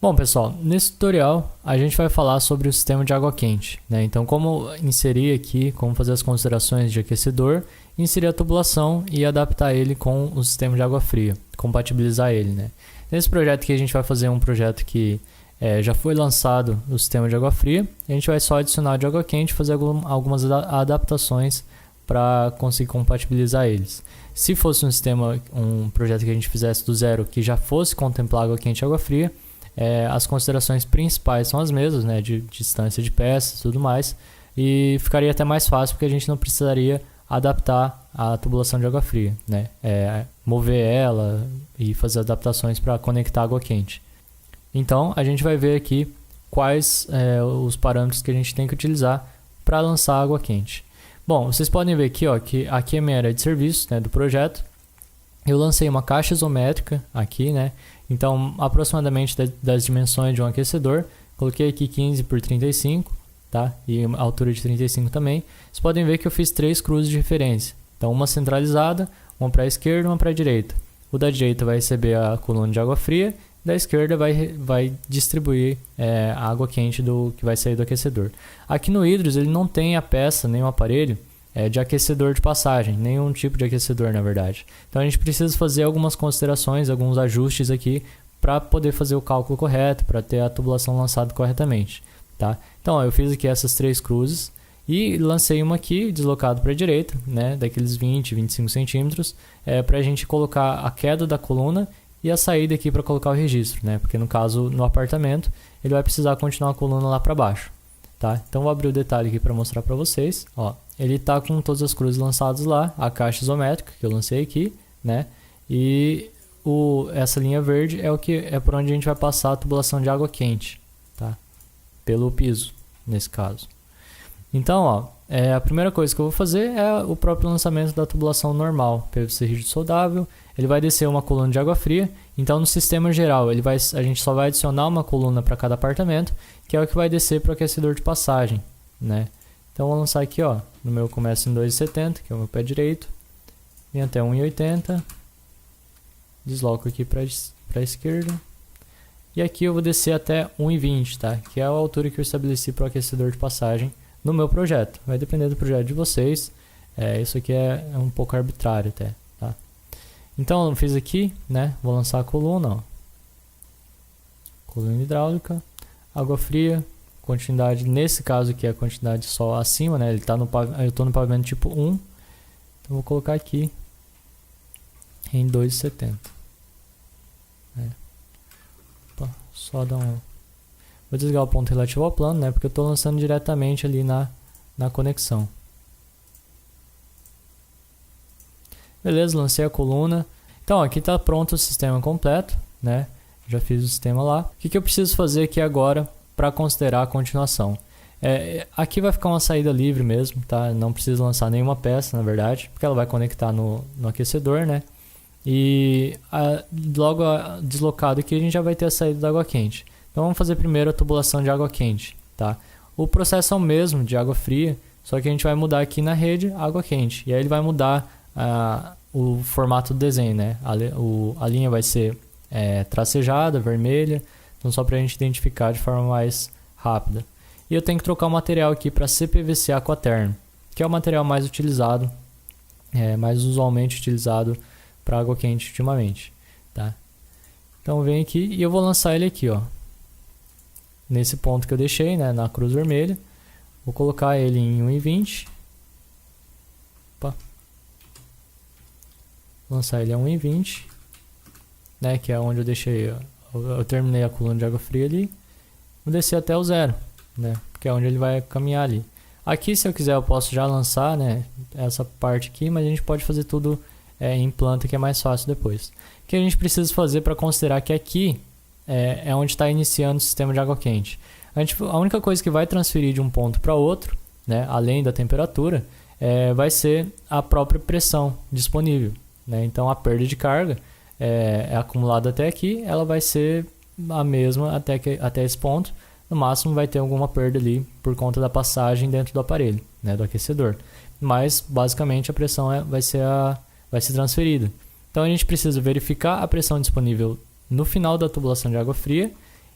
Bom, pessoal, nesse tutorial a gente vai falar sobre o sistema de água quente, né? Então, como inserir aqui, como fazer as considerações de aquecedor, inserir a tubulação e adaptar ele com o sistema de água fria, compatibilizar ele, né? Nesse projeto aqui a gente vai fazer um projeto que já foi lançado o sistema de água fria, a gente vai só adicionar de água quente e fazer algumas adaptações para conseguir compatibilizar eles. Se fosse um projeto que a gente fizesse do zero, que já fosse contemplar água quente e água fria, as considerações principais são as mesmas, né, de distância de peças e tudo mais, e ficaria até mais fácil porque a gente não precisaria adaptar a tubulação de água fria, né, mover ela e fazer adaptações para conectar água quente. Então a gente vai ver aqui quais os parâmetros que a gente tem que utilizar para lançar água quente. Bom, vocês podem ver aqui, ó, que aqui é a minha área de serviço, né, do projeto. Eu lancei uma caixa isométrica aqui, né? Então, aproximadamente das dimensões de um aquecedor. Coloquei aqui 15 por 35, tá? E a altura de 35 também. Vocês podem ver que eu fiz 3 cruzes de referência. Então, uma centralizada, uma para a esquerda e uma para a direita. O da direita vai receber a coluna de água fria, da esquerda vai distribuir a água quente que vai sair do aquecedor. Aqui no Hydrus ele não tem a peça, nem o aparelho de aquecedor de passagem, nenhum tipo de aquecedor na verdade. Então a gente precisa fazer algumas considerações, alguns ajustes aqui para poder fazer o cálculo correto, para ter a tubulação lançada corretamente, tá? Então ó, eu fiz aqui essas 3 cruzes e lancei uma aqui deslocado para a direita, né, daqueles 25 centímetros, para a gente colocar a queda da coluna e a saída aqui para colocar o registro, né? Porque no caso no apartamento ele vai precisar continuar a coluna lá para baixo, tá? Então vou abrir o detalhe aqui para mostrar para vocês, ó. Ele está com todas as cruzes lançadas lá, a caixa isométrica que eu lancei aqui, né? E essa linha verde é por onde a gente vai passar a tubulação de água quente, tá? Pelo piso, nesse caso. Então, ó, a primeira coisa que eu vou fazer é o próprio lançamento da tubulação normal, PVC rígido soldável. Ele vai descer uma coluna de água fria. Então, no sistema geral, a gente só vai adicionar uma coluna para cada apartamento, que é o que vai descer para o aquecedor de passagem, né? Então, vou lançar aqui, ó. No meu começa em 2,70, que é o meu pé direito. Vem até 1,80. Desloco aqui para a esquerda. E aqui eu vou descer até 1,20, tá? Que é a altura que eu estabeleci para o aquecedor de passagem no meu projeto. Vai depender do projeto de vocês. Isso aqui é um pouco arbitrário até, tá? Então, eu fiz aqui, né? Vou lançar a coluna, ó. Coluna hidráulica. Água fria. Continuidade, nesse caso aqui, a quantidade só acima, né? Ele tá eu estou no pavimento tipo 1. Então, vou colocar aqui em 2,70. Só dar um... Vou desligar o ponto relativo ao plano, né? Porque eu estou lançando diretamente ali na conexão. Beleza, lancei a coluna. Então, aqui está pronto o sistema completo, né? Já fiz o sistema lá. O que eu preciso fazer aqui agora para considerar a continuação? Aqui vai ficar uma saída livre mesmo, tá? Não precisa lançar nenhuma peça, na verdade, porque ela vai conectar no aquecedor, né? E logo deslocado aqui a gente já vai ter a saída da água quente. Então vamos fazer primeiro a tubulação de água quente, tá? O processo é o mesmo de água fria, só que a gente vai mudar aqui na rede água quente. E aí ele vai mudar o formato do desenho, né? A linha vai ser tracejada, vermelha, então só para a gente identificar de forma mais rápida. E eu tenho que trocar o material aqui para CPVC Aquaterm, que é o material mais utilizado, mais usualmente utilizado para água quente ultimamente, tá? Então vem aqui e eu vou lançar ele aqui, ó. Nesse ponto que eu deixei, né, na cruz vermelha. Vou colocar ele em 1,20. Opa. Lançar ele a 1,20, né, que é onde eu deixei, eu terminei a coluna de água fria ali. Vou descer até o 0, né, que é onde ele vai caminhar ali. Aqui, se eu quiser, eu posso já lançar, né, essa parte aqui, mas a gente pode fazer tudo em planta, que é mais fácil depois. O que a gente precisa fazer para considerar que aqui é onde está iniciando o sistema de água quente? A única coisa que vai transferir de um ponto para outro, né, além da temperatura, vai ser a própria pressão disponível, né? Então a perda de carga é acumulada até aqui, ela vai ser a mesma até esse ponto. No máximo vai ter alguma perda ali por conta da passagem dentro do aparelho, né, do aquecedor. Mas basicamente a pressão vai ser transferida. Então a gente precisa verificar a pressão disponível no final da tubulação de água fria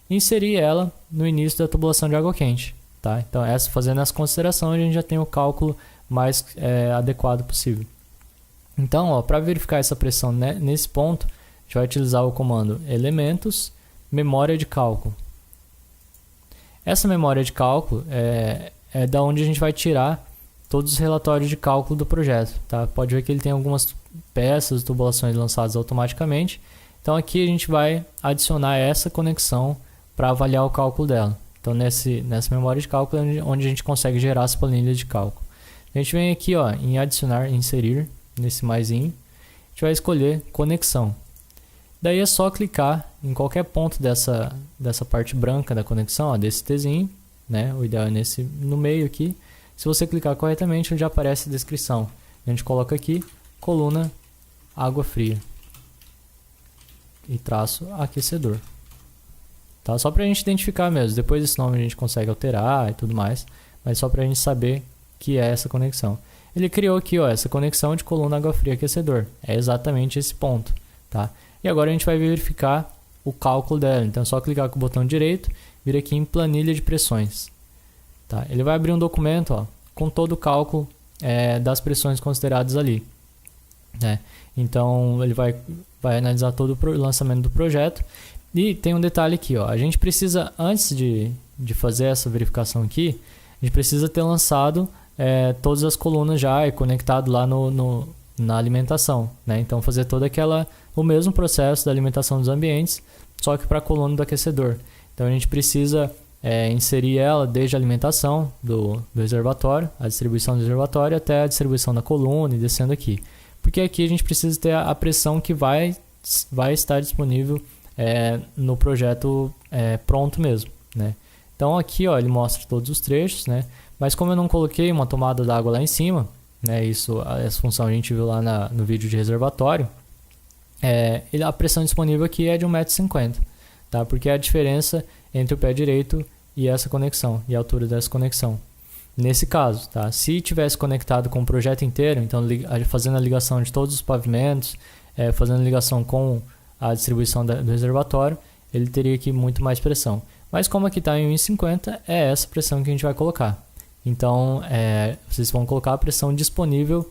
e inserir ela no início da tubulação de água quente. Tá? Então, fazendo essa consideração, a gente já tem o cálculo mais adequado possível. Então, para verificar essa pressão nesse ponto, a gente vai utilizar o comando elementos, memória de cálculo. Essa memória de cálculo é da onde a gente vai tirar todos os relatórios de cálculo do projeto. Tá? Pode ver que ele tem algumas peças, tubulações lançadas automaticamente. Então, aqui a gente vai adicionar essa conexão para avaliar o cálculo dela. Então, nessa memória de cálculo é onde a gente consegue gerar as planilhas de cálculo. A gente vem aqui em adicionar, inserir, nesse maisinho. A gente vai escolher conexão. Daí é só clicar em qualquer ponto dessa parte branca da conexão, desse Tzinho, né? O ideal é no meio aqui. Se você clicar corretamente, ele já aparece a descrição. A gente coloca aqui, coluna água fria. E traço aquecedor. Tá? Só para a gente identificar mesmo. Depois desse nome a gente consegue alterar e tudo mais. Mas só para a gente saber que é essa conexão. Ele criou aqui essa conexão de coluna água fria aquecedor. É exatamente esse ponto. Tá? E agora a gente vai verificar o cálculo dela. Então é só clicar com o botão direito, vir aqui em planilha de pressões. Tá? Ele vai abrir um documento com todo o cálculo das pressões consideradas ali. Né? Então ele vai analisar todo o lançamento do projeto. E tem um detalhe aqui, a gente precisa, antes de fazer essa verificação aqui, a gente precisa ter lançado todas as colunas já e conectado lá na alimentação. Né? Então fazer o mesmo processo da alimentação dos ambientes, só que para a coluna do aquecedor. Então a gente precisa inserir ela desde a alimentação do reservatório, a distribuição do reservatório, até a distribuição da coluna e descendo aqui. Porque aqui a gente precisa ter a pressão que vai estar disponível no projeto pronto mesmo. Né? Então aqui ele mostra todos os trechos, né? Mas como eu não coloquei uma tomada d'água lá em cima, né? Essa função a gente viu lá no vídeo de reservatório, a pressão disponível aqui é de 1,50 m, tá? Porque é a diferença entre o pé direito e essa conexão, e a altura dessa conexão. Nesse caso, tá? Se tivesse conectado com o projeto inteiro, então fazendo a ligação de todos os pavimentos, fazendo a ligação com a distribuição do reservatório, ele teria aqui muito mais pressão. Mas como aqui está em 1,50, é essa pressão que a gente vai colocar. Então, vocês vão colocar a pressão disponível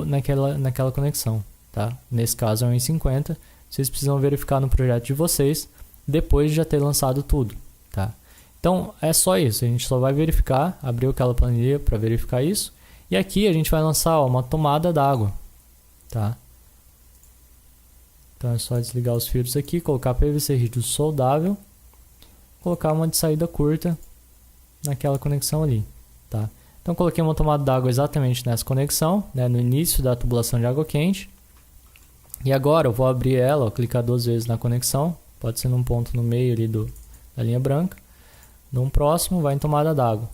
naquela conexão. Tá? Nesse caso é 1,50. Vocês precisam verificar no projeto de vocês, depois de já ter lançado tudo. Tá? Então, é só isso. A gente só vai verificar, abrir aquela planilha para verificar isso. E aqui a gente vai lançar uma tomada d'água. Tá? Então é só desligar os filtros aqui, colocar PVC rígido soldável, colocar uma de saída curta naquela conexão ali. Tá? Então coloquei uma tomada d'água exatamente nessa conexão, né, no início da tubulação de água quente. E agora eu vou abrir ela, clicar 2 vezes na conexão, pode ser num ponto no meio ali da linha branca. Num próximo vai em tomada d'água.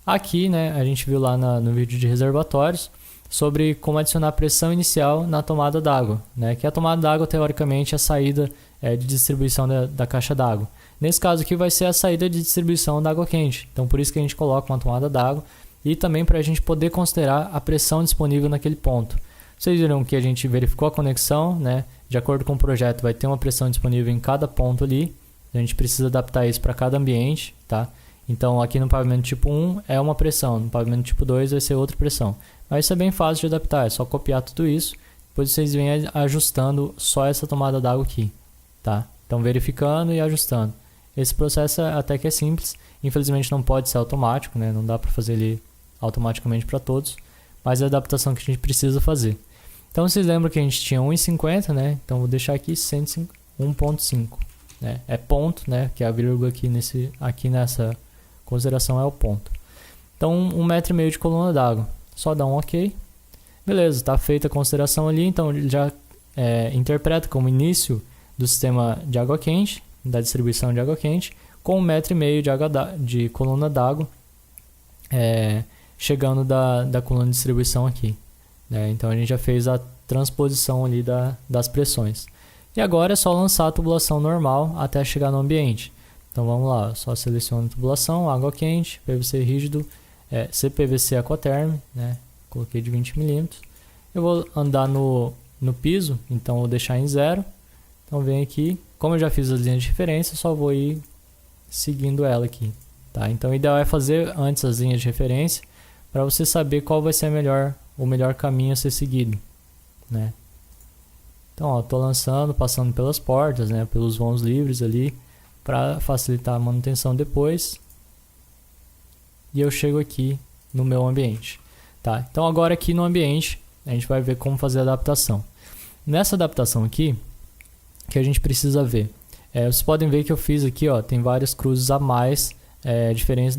Aqui, né, a gente viu lá no vídeo de reservatórios sobre como adicionar pressão inicial na tomada d'água, né? Que a tomada d'água, teoricamente, é a saída de distribuição da caixa d'água. Nesse caso aqui vai ser a saída de distribuição da água quente. Então por isso que a gente coloca uma tomada d'água e também para a gente poder considerar a pressão disponível naquele ponto. Vocês viram que a gente verificou a conexão, né? De acordo com o projeto vai ter uma pressão disponível em cada ponto ali. A gente precisa adaptar isso para cada ambiente, tá? Então aqui no pavimento tipo 1 é uma pressão, no pavimento tipo 2 vai ser outra pressão. Mas isso é bem fácil de adaptar, é só copiar tudo isso, depois vocês vêm ajustando só essa tomada d'água aqui, tá? Então verificando e ajustando. Esse processo até que é simples, infelizmente não pode ser automático, né? Não dá para fazer ele automaticamente para todos, mas é a adaptação que a gente precisa fazer. Então vocês lembram que a gente tinha 1,50, né? Então vou deixar aqui 1,5, né? É ponto, né? Que é a vírgula aqui nessa consideração é o ponto. Então 1,5 m de coluna d'água, só dá um OK. Beleza, está feita a consideração ali, então ele já interpreta como início do sistema de água quente, da distribuição de água quente, com 1,5 m de coluna d'água chegando da coluna de distribuição aqui. Então a gente já fez a transposição ali das pressões. E agora é só lançar a tubulação normal até chegar no ambiente. Então vamos lá, só seleciono a tubulação, água quente, PVC rígido, CPVC Aquaterm, né? Coloquei de 20 mm. Eu vou andar no piso, então vou deixar em 0. Então vem aqui, como eu já fiz as linhas de referência, só vou ir seguindo ela aqui, tá? Então o ideal é fazer antes as linhas de referência para você saber qual vai ser o melhor caminho a ser seguido, né? Então, ó, tô lançando, passando pelas portas, né, pelos vãos livres ali, para facilitar a manutenção depois. E eu chego aqui no meu ambiente, tá? Então agora aqui no ambiente a gente vai ver como fazer a adaptação. Nessa adaptação aqui, que a gente precisa ver, vocês podem ver que eu fiz aqui, ó, tem várias cruzes a mais, diferentes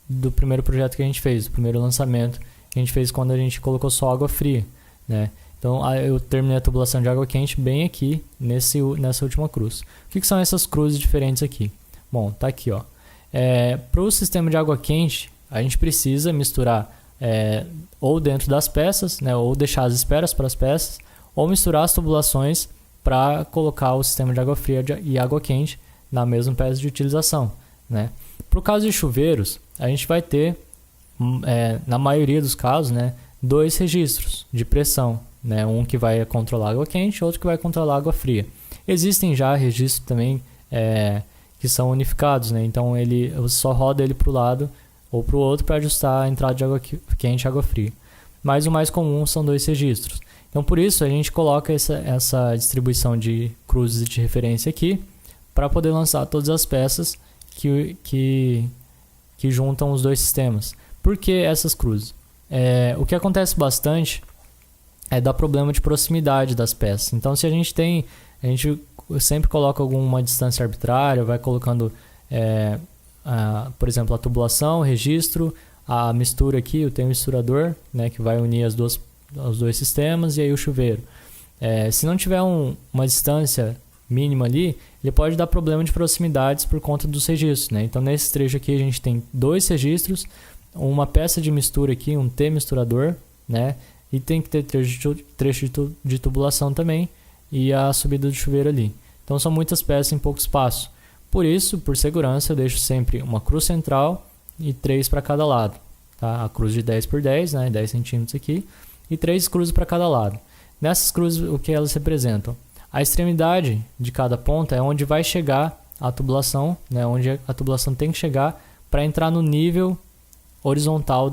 do primeiro projeto que a gente fez, do primeiro lançamento que a gente fez quando a gente colocou só água fria, né? Então eu terminei a tubulação de água quente bem aqui nessa última cruz. O que são essas cruzes diferentes aqui? Bom, tá aqui, ó. Para o sistema de água quente, a gente precisa misturar ou dentro das peças, né, ou deixar as esperas para as peças, ou misturar as tubulações para colocar o sistema de água fria e água quente na mesma peça de utilização, né? Para o caso de chuveiros, a gente vai ter, na maioria dos casos, né, 2 registros de pressão, né, um que vai controlar a água quente e outro que vai controlar a água fria. Existem já registros também que são unificados, né? Então você só roda ele para o lado ou para o outro para ajustar a entrada de água quente e água fria. Mas o mais comum são 2 registros. Então por isso a gente coloca essa distribuição de cruzes de referência aqui para poder lançar todas as peças que juntam os 2 sistemas. Por que essas cruzes? O que acontece bastante é dar problema de proximidade das peças. Então se a gente sempre coloca alguma distância arbitrária, vai colocando, por exemplo, a tubulação, o registro, a mistura aqui, o misturador, né, que vai unir os 2 sistemas, e aí o chuveiro. Se não tiver uma distância mínima ali, ele pode dar problema de proximidades por conta dos registros, né? Então nesse trecho aqui a gente tem 2 registros, uma peça de mistura aqui, um misturador, né? E tem que ter trecho de tubulação também e a subida do chuveiro ali. Então são muitas peças em pouco espaço. Por isso, por segurança, eu deixo sempre uma cruz central e 3 para cada lado, tá? A cruz de 10 por 10, né? 10 centímetros aqui, e 3 cruzes para cada lado. Nessas cruzes, o que elas representam? A extremidade de cada ponta é onde vai chegar a tubulação, né? Onde a tubulação tem que chegar para entrar no nível horizontal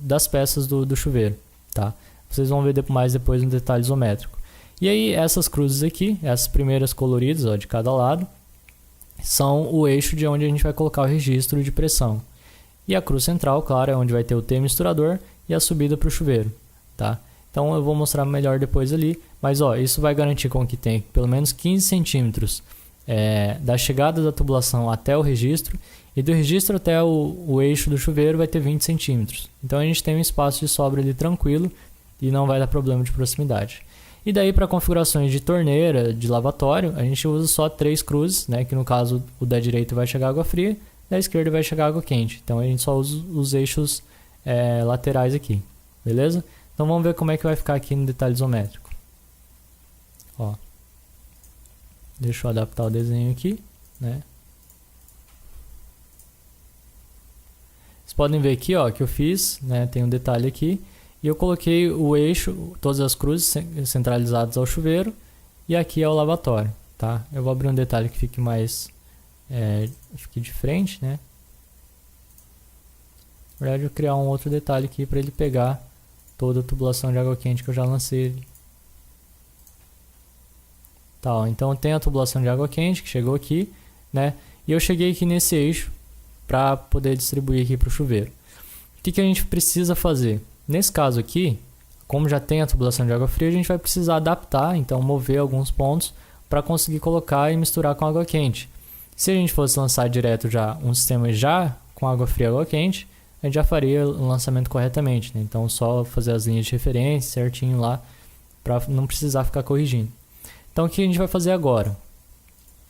das peças do chuveiro, tá? Vocês vão ver mais depois no detalhe isométrico. E aí essas cruzes aqui, essas primeiras coloridas, ó, de cada lado, são o eixo de onde a gente vai colocar o registro de pressão. E a cruz central, claro, é onde vai ter o misturador e a subida para o chuveiro, tá? Então eu vou mostrar melhor depois ali, mas ó, isso vai garantir com que tenha pelo menos 15 centímetros da chegada da tubulação até o registro, e do registro até o eixo do chuveiro vai ter 20 centímetros. Então a gente tem um espaço de sobra ali tranquilo e não vai dar problema de proximidade. E daí para configurações de torneira, de lavatório, a gente usa só 3 cruzes, né? Que no caso o da direita vai chegar água fria, da esquerda vai chegar água quente. Então a gente só usa os eixos laterais aqui, beleza? Então vamos ver como é que vai ficar aqui no detalhe isométrico. Ó, deixa eu adaptar o desenho aqui, né? Vocês podem ver aqui, ó, que eu fiz, né? Tem um detalhe aqui. E eu coloquei o eixo, todas as cruzes centralizadas ao chuveiro, e aqui é o lavatório, tá? Eu vou abrir um detalhe que fique mais, fique de frente, né? Na verdade, eu vou criar um outro detalhe aqui para ele pegar toda a tubulação de água quente que eu já lancei. Tá, ó, então tem a tubulação de água quente que chegou aqui, né? E eu cheguei aqui nesse eixo para poder distribuir aqui para o chuveiro. O que a gente precisa fazer? Nesse caso aqui, como já tem a tubulação de água fria, a gente vai precisar adaptar, então mover alguns pontos para conseguir colocar e misturar com água quente. Se a gente fosse lançar direto já um sistema já com água fria e água quente, a gente já faria o lançamento corretamente, né? Então só fazer as linhas de referência certinho lá para não precisar ficar corrigindo. Então o que a gente vai fazer agora?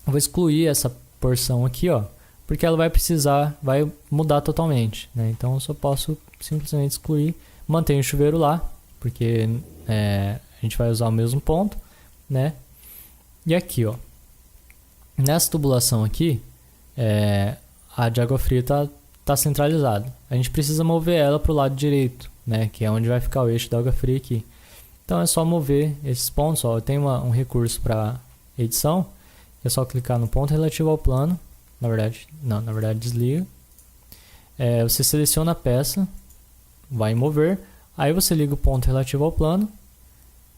Eu vou excluir essa porção aqui, ó, porque ela vai mudar totalmente, né? Então eu só posso simplesmente excluir. Mantenho o chuveiro lá, porque a gente vai usar o mesmo ponto, né? E aqui, ó, nessa tubulação aqui, a de água fria tá centralizada. A gente precisa mover ela para o lado direito, né? Que é onde vai ficar o eixo da água fria aqui. Então é só mover esses pontos, ó. Eu tenho um recurso para edição, é só clicar no ponto relativo ao plano, na verdade, não, na verdade desliga. Você seleciona a peça, vai em mover, aí você liga o ponto relativo ao plano,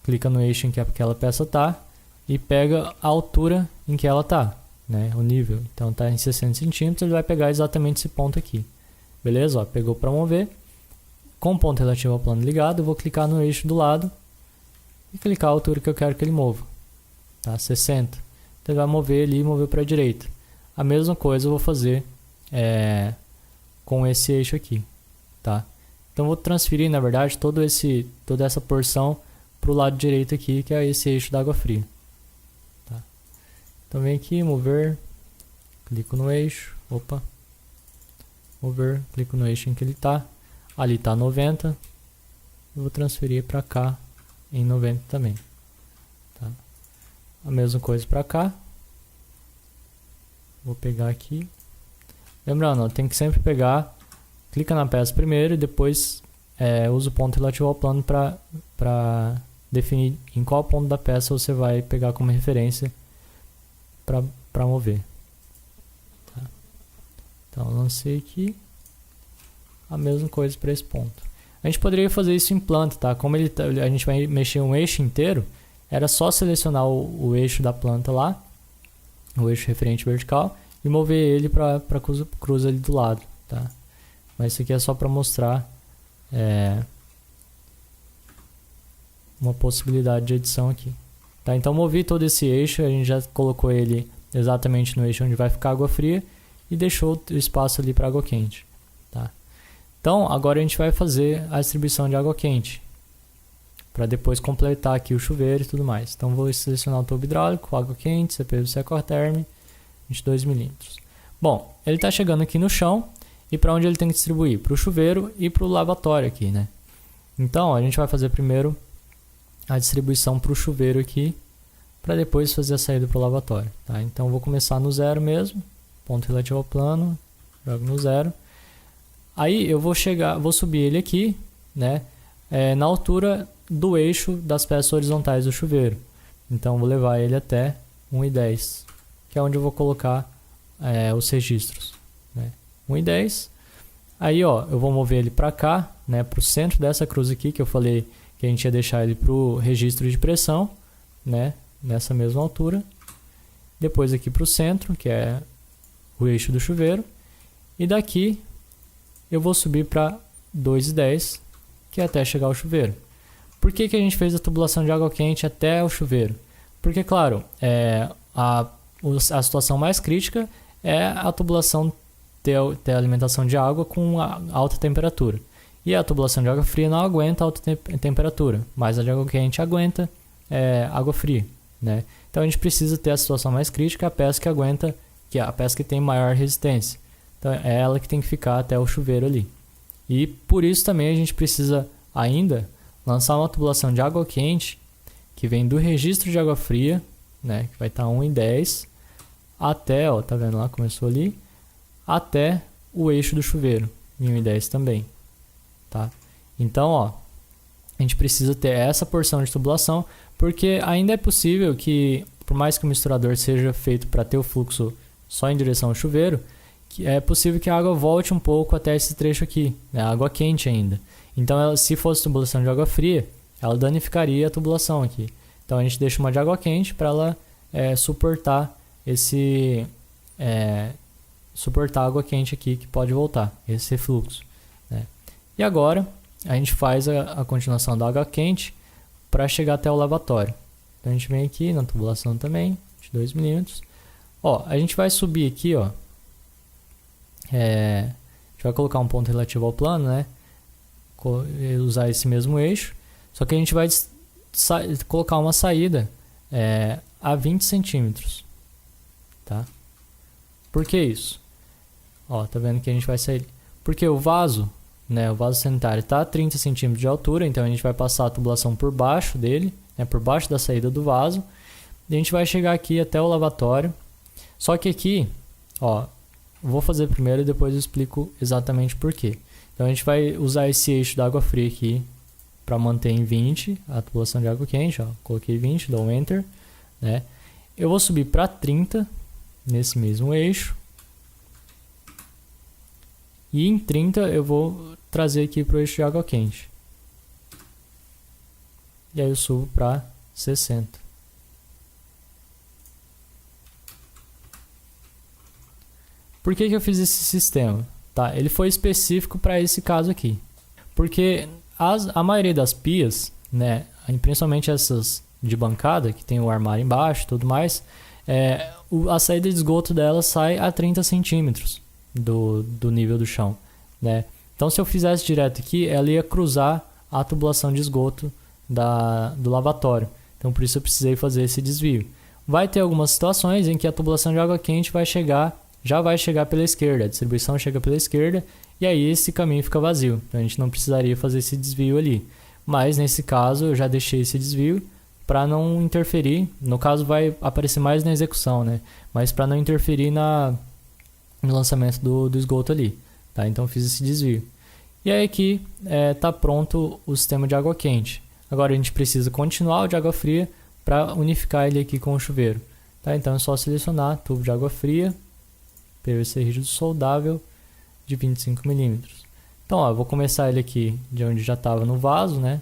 clica no eixo em que aquela peça está e pega a altura em que ela está, né, o nível. Então está em 60 centímetros, ele vai pegar exatamente esse ponto aqui. Beleza? Ó, pegou para mover. Com o ponto relativo ao plano ligado, eu vou clicar no eixo do lado e clicar a altura que eu quero que ele mova. Tá? 60. Então ele vai mover ali e mover para a direita. A mesma coisa eu vou fazer com esse eixo aqui. Tá? Então eu vou transferir, na verdade, toda essa porção para o lado direito aqui, que é esse eixo da água fria. Tá? Então vem aqui, mover, clico no eixo, mover, clico no eixo em que ele está. Ali está 90, eu vou transferir para cá em 90 também. Tá? A mesma coisa para cá. Vou pegar aqui. Lembrando, tem que sempre pegar, clica na peça primeiro e depois usa o ponto relativo ao plano para definir em qual ponto da peça você vai pegar como referência para mover. Tá? Então, lancei aqui. A mesma coisa para esse ponto. A gente poderia fazer isso em planta, tá? Como a gente vai mexer um eixo inteiro, era só selecionar o eixo da planta lá, o eixo referente vertical, e mover ele para a cruz ali do lado, tá? Mas isso aqui é só para mostrar uma possibilidade de edição aqui. Tá? Então movi todo esse eixo, a gente já colocou ele exatamente no eixo onde vai ficar a água fria e deixou o espaço ali para água quente. Tá? Então, agora a gente vai fazer a distribuição de água quente, para depois completar aqui o chuveiro e tudo mais. Então, vou selecionar o tubo hidráulico, água quente, CPVC Aquaterm, 22 milímetros. Bom, ele está chegando aqui no chão, e para onde ele tem que distribuir? Para o chuveiro e para o lavatório aqui, né? Então, a gente vai fazer primeiro a distribuição para o chuveiro aqui, para depois fazer a saída para o lavatório. Tá? Então, vou começar no zero mesmo, ponto relativo ao plano, jogo no zero. Aí eu vou subir ele aqui, né, na altura do eixo das peças horizontais do chuveiro. Então vou levar ele até 1,10, que é onde eu vou colocar os registros. Né? 1,10. Aí ó, eu vou mover ele para cá, né, para o centro dessa cruz aqui, que eu falei que a gente ia deixar ele para o registro de pressão, né, nessa mesma altura. Depois aqui para o centro, que é o eixo do chuveiro. E daqui eu vou subir para 2,10, que é até chegar ao chuveiro. Por que a gente fez a tubulação de água quente até o chuveiro? Porque, claro, a situação mais crítica é a tubulação ter alimentação de água com alta temperatura. E a tubulação de água fria não aguenta alta temperatura, mas a de água quente aguenta água fria. Né? Então a gente precisa ter a situação mais crítica, a peça que aguenta, que é a peça que tem maior resistência. Então é ela que tem que ficar até o chuveiro ali. E por isso também a gente precisa ainda lançar uma tubulação de água quente que vem do registro de água fria, né, que vai estar 1,10 até, ó, tá vendo lá, começou ali, até o eixo do chuveiro, em 1,10 também. Tá? Então, ó, a gente precisa ter essa porção de tubulação, porque ainda é possível que, por mais que o misturador seja feito para ter o fluxo só em direção ao chuveiro, é possível que a água volte um pouco até esse trecho aqui, né? A água quente ainda. Então, se fosse tubulação de água fria, ela danificaria a tubulação aqui. Então, a gente deixa uma de água quente para ela suportar suportar a água quente aqui que pode voltar, esse refluxo. Né? E agora, a gente faz a continuação da água quente para chegar até o lavatório. Então, a gente vem aqui na tubulação também, de 2 milímetros. Ó, a gente vai subir aqui, ó. A gente vai colocar um ponto relativo ao plano, né? Usar esse mesmo eixo. Só que a gente vai colocar uma saída a 20 centímetros. Tá? Por que isso? Ó, tá vendo que a gente vai sair. Porque o vaso, né, o vaso sanitário está a 30 centímetros de altura, então a gente vai passar a tubulação por baixo dele, né, por baixo da saída do vaso. E a gente vai chegar aqui até o lavatório. Só que aqui, ó, vou fazer primeiro e depois eu explico exatamente por quê. Então a gente vai usar esse eixo da água fria aqui para manter em 20 a tubulação de água quente, ó. Coloquei 20, dou um Enter, né? Eu vou subir para 30 nesse mesmo eixo, E em 30 eu vou trazer aqui para o eixo de água quente. E aí eu subo para 60. Por que eu fiz esse sistema? Tá, ele foi específico para esse caso aqui. Porque a maioria das pias, né, principalmente essas de bancada, que tem o armário embaixo e tudo mais, a saída de esgoto dela sai a 30 centímetros do nível do chão, né? Então, se eu fizesse direto aqui, ela ia cruzar a tubulação de esgoto do lavatório. Então, por isso eu precisei fazer esse desvio. Vai ter algumas situações em que a tubulação de água quente já vai chegar pela esquerda, a distribuição chega pela esquerda, e aí esse caminho fica vazio. Então, a gente não precisaria fazer esse desvio ali. Mas, nesse caso, eu já deixei esse desvio para não interferir. No caso, vai aparecer mais na execução, né? Mas para não interferir no lançamento do esgoto ali. Tá? Então, eu fiz esse desvio. E aí aqui está pronto o sistema de água quente. Agora, a gente precisa continuar o de água fria para unificar ele aqui com o chuveiro. Tá? Então, é só selecionar tubo de água fria, PVC rígido soldável de 25 milímetros. Então, ó, eu vou começar ele aqui de onde já estava no vaso, né?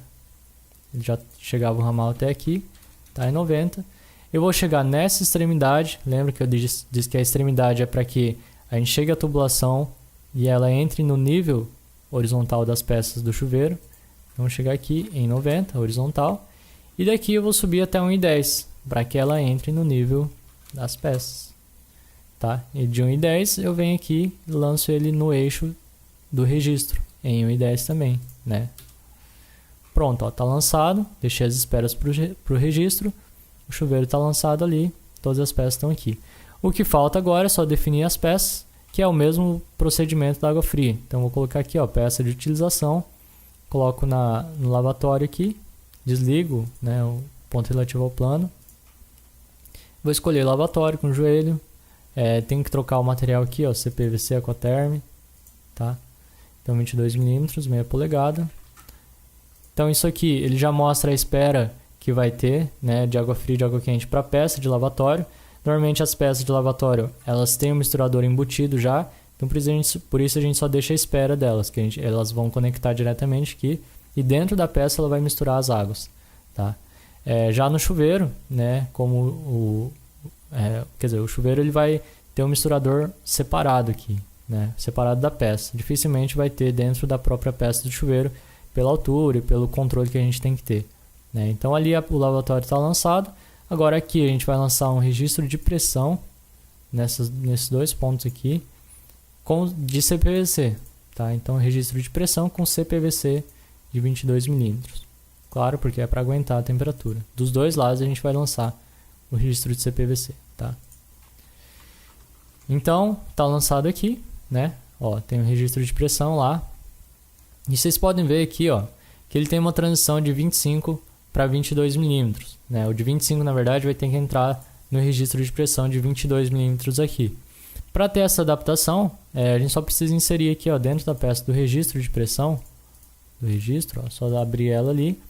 Ele já chegava o ramal até aqui, tá em 90. Eu vou chegar nessa extremidade. Lembra que eu disse que a extremidade é para que a gente chegue à tubulação e ela entre no nível horizontal das peças do chuveiro. Vamos chegar aqui em 90, horizontal. E daqui eu vou subir até 1,10 para que ela entre no nível das peças. Tá? E de 1,10 eu venho aqui e lanço ele no eixo do registro, em 1,10 também, né? Pronto, ó, tá lançado. Deixei as esperas para o registro. O chuveiro está lançado ali. Todas as peças estão aqui. O que falta agora é só definir as peças, que é o mesmo procedimento da água fria. Então, vou colocar aqui, ó, peça de utilização. Coloco no lavatório aqui. Desligo, né, o ponto relativo ao plano. Vou escolher lavatório com joelho. Tenho que trocar o material aqui, ó, CPVC Aquaterm. Tá? Então, 22 milímetros, meia polegada. Então, isso aqui ele já mostra a espera que vai ter, né, de água fria e de água quente para peça de lavatório. Normalmente as peças de lavatório elas têm um misturador embutido já, então por isso a gente só deixa a espera delas, que elas vão conectar diretamente aqui e dentro da peça ela vai misturar as águas. Tá? Já no chuveiro, né, como o chuveiro ele vai ter um misturador separado aqui, né, separado da peça. Dificilmente vai ter dentro da própria peça do chuveiro, pela altura e pelo controle que a gente tem que ter, né? Então ali o lavatório está lançado. Agora aqui a gente vai lançar um registro de pressão nesses dois pontos aqui de CPVC, tá? Então registro de pressão com CPVC de 22 milímetros. Claro, porque é para aguentar a temperatura. Dos dois lados a gente vai lançar o registro de CPVC, tá? Então tá lançado aqui, né? Ó, tem o registro de pressão lá. E vocês podem ver aqui, ó, que ele tem uma transição de 25 para 22 milímetros, né? O de 25, na verdade, vai ter que entrar no registro de pressão de 22 milímetros aqui. Para ter essa adaptação, a gente só precisa inserir aqui, ó, dentro da peça do registro de pressão, ó, só abrir ela ali.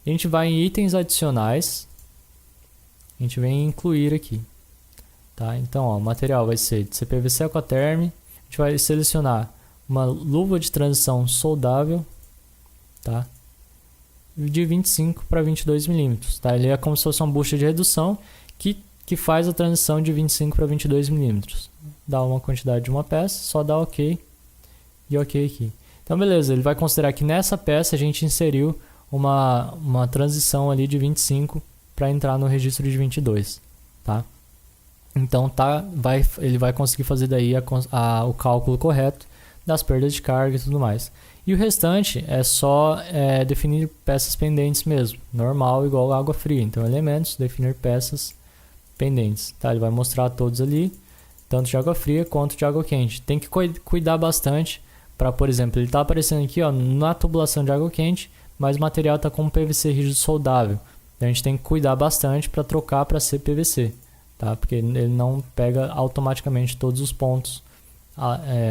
A gente vai em itens adicionais, a gente vem incluir aqui. Tá? Então, ó, o material vai ser de CPVC Aquaterm, a gente vai selecionar uma luva de transição soldável, tá? De 25 para 22 milímetros, tá? Ele é como se fosse uma bucha de redução que faz a transição de 25 para 22 milímetros. Dá uma quantidade de uma peça, só dá OK e OK aqui. Então, beleza, ele vai considerar que nessa peça a gente inseriu uma transição ali de 25 para entrar no registro de 22, tá? Então, ele vai conseguir fazer daí o cálculo correto das perdas de carga e tudo mais. E o restante é só definir peças pendentes mesmo, normal, igual água fria. Então, elementos, definir peças pendentes. Tá? Ele vai mostrar todos ali, tanto de água fria quanto de água quente. Tem que cuidar bastante para, por exemplo, ele está aparecendo aqui, ó, na tubulação de água quente, mas o material está com PVC rígido soldável. Então, a gente tem que cuidar bastante para trocar para CPVC, tá? Porque ele não pega automaticamente todos os pontos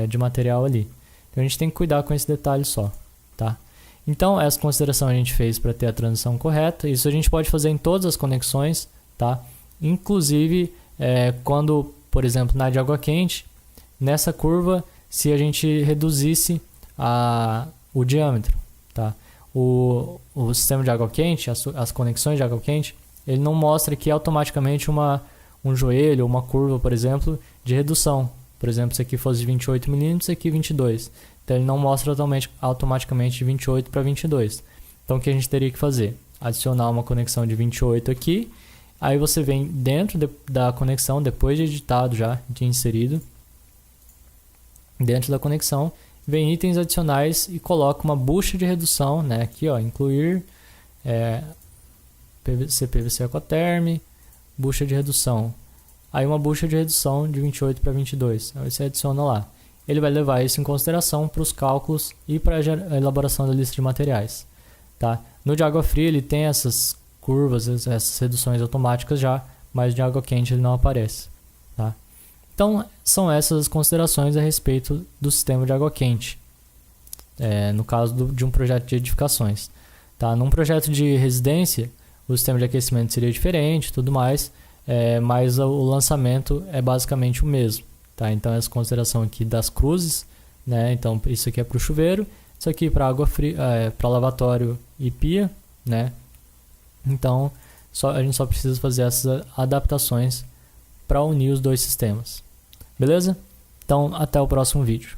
de material ali. Então a gente tem que cuidar com esse detalhe só, tá? Então essa consideração a gente fez para ter a transição correta. Isso a gente pode fazer em todas as conexões, tá? Inclusive quando, por exemplo, na de água quente, nessa curva se a gente reduzisse o diâmetro, tá? O sistema de água quente, as conexões de água quente, ele não mostra aqui automaticamente um joelho ou uma curva, por exemplo, de redução. Por exemplo, se aqui fosse de 28 milímetros, aqui 22. Então ele não mostra automaticamente de 28 para 22. Então o que a gente teria que fazer? Adicionar uma conexão de 28 aqui. Aí você vem dentro da conexão, depois de editado já, de inserido. Dentro da conexão, vem itens adicionais e coloca uma bucha de redução, né? Aqui, ó, incluir PVC Aquaterm, bucha de redução. Aí uma bucha de redução de 28 para 22. Aí você adiciona lá. Ele vai levar isso em consideração para os cálculos e para a elaboração da lista de materiais. Tá? No de água fria ele tem essas curvas, essas reduções automáticas já, mas de água quente ele não aparece. Tá? Então são essas as considerações a respeito do sistema de água quente. No caso de um projeto de edificações. Tá? Num projeto de residência, o sistema de aquecimento seria diferente e tudo mais, mas o lançamento é basicamente o mesmo. Tá? Então essa consideração aqui das cruzes, né? Então isso aqui é para o chuveiro, isso aqui para água fria, para lavatório e pia, né? Então a gente só precisa fazer essas adaptações para unir os dois sistemas. Beleza? Então até o próximo vídeo.